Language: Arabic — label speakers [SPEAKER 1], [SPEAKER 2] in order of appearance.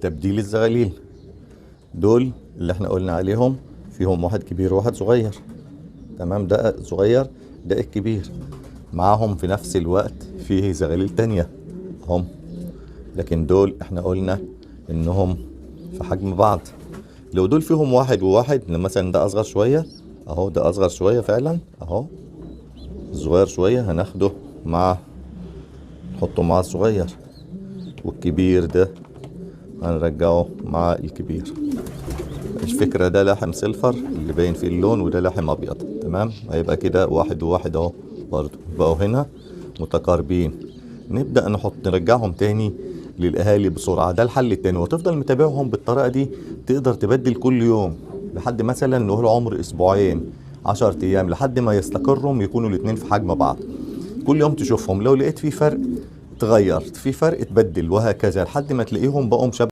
[SPEAKER 1] تبديل الزغاليل. دول اللي احنا قلنا عليهم فيهم واحد كبير وواحد صغير. تمام، ده الصغير ده الكبير. معاهم في نفس الوقت فيه زغاليل تانية هم، لكن دول احنا قلنا انهم في حجم بعض. لو دول فيهم واحد وواحد، مثلا ده اصغر شوية اهو، ده اصغر شوية فعلا اهو، الصغير شوية هناخده مع، نحطه مع الصغير، والكبير ده هنرجعه مع الكبير. الفكرة ده لحم سيلفر اللي باين فيه اللون، وده لحم ابيض. تمام، هيبقى كده واحد وواحد اهو، برضو بقوا هنا متقاربين. نبدأ نرجعهم تاني للأهالي بسرعة. ده الحل التاني، وتفضل متابعهم بالطريقة دي. تقدر تبدل كل يوم لحد مثلا نقول عمر أسبوعين 10 أيام، لحد ما يستقروا يكونوا الاتنين في حجم بعض. كل يوم تشوفهم، لو لقيت في فرق تغير، في فرق تبدل، وهكذا لحد ما تلاقيهم بقوا مشابهين.